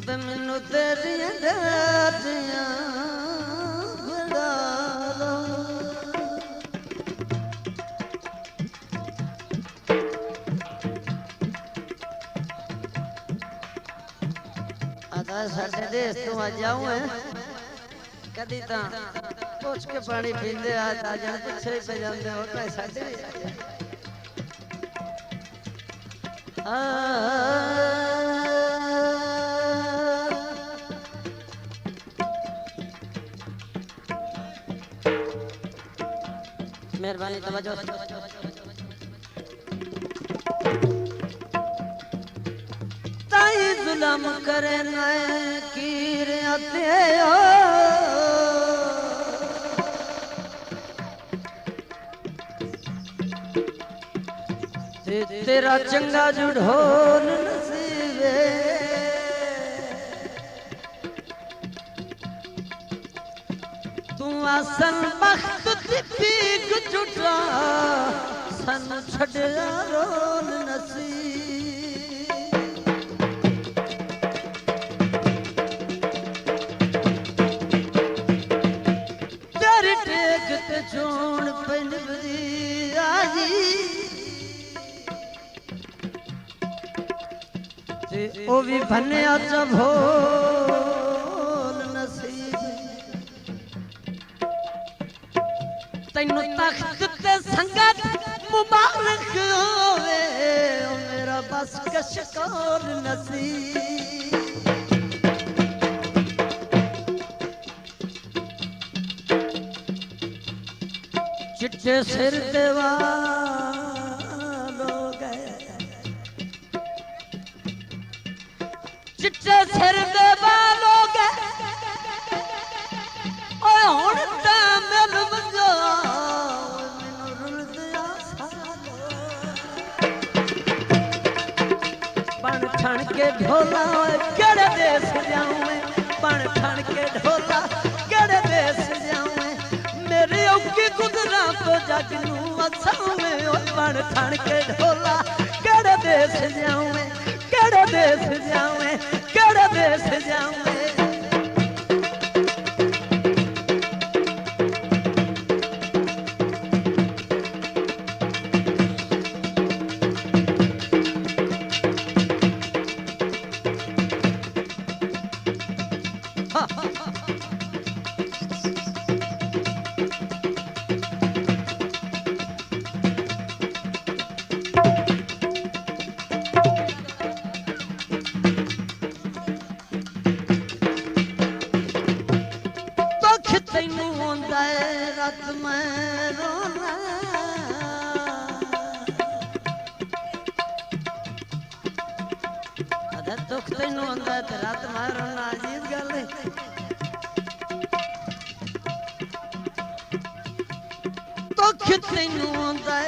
मैनू तेरियां दातियां बड़ा लो आता साडे देश तो आ जाऊं है कदी ता पूछ के पानी पींदे आ जन पिछे ही पे जाते हो कहीं साडे मेहरबानी तवज्जो ताई जुल्म करे नए कीर आते हो तेरा चंगा जुढ़ोल नसीबे तू आसन बख्त पीक जुटा सन छड़िया रोल नसीब तेरी टेक ते चोण पिंडरी आई ओ भी भन्या चभोल नसीब तैनू तख्त ते संगत मुबारक होवे ओ मेरा बस कशकोल नसीब चिट्टे सिर देवा चिट्टे सिर दे बालोग ओए हुण ते मिल वजो मैनू रुलदिया सालो बन ठण के ढोला केड़े देश जाऊं मैं बन ठण के ढोला केड़े देश जाऊं मैं मेरी औकी गुजरा तो जग नू असां में बन ठण के ढोला केड़े देश जाऊं मैं केड़े देश जाऊं मैं केड़े देश जाऊं मैं रात में रोना अदर दुख तैनू आंदा ते रात में रोना अजीब गल है दुख तैनू आंदा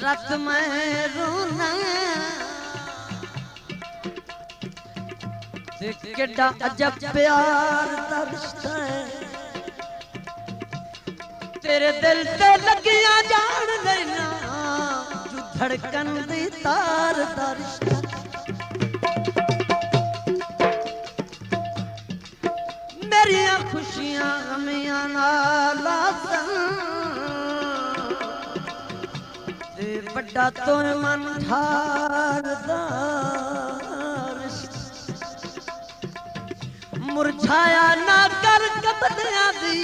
रात में रोना केड़ा अजब प्यार दा रिश्ता है तेरे दिल ते लगिया जान लेना जो धड़कन दी तार दा रिश्ता मेरिया खुशियां गमियां नाल ते बड़ा तो मन ठार दा मुरझाया ना कर कबलियां दी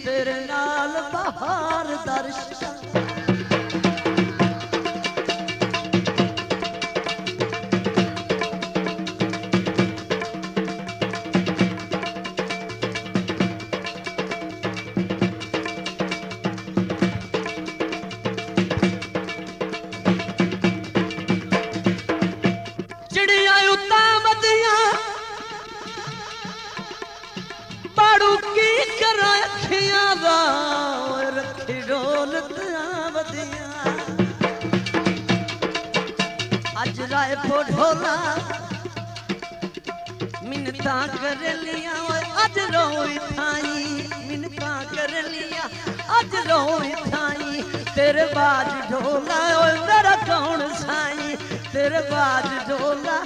तेरे नाल बहार दा रिश्ता चिड़िया उता मदियां बाड़ू की करा अखियां दा रखी डोलतियां वदियां अज राय पो ढोला मिन्नतां कर लिया अज रोई थाई मिन्नतां कर लिया अज रोई थाई तेरे बाज ढोला मेरा कौन साई तेरे बाज ढोला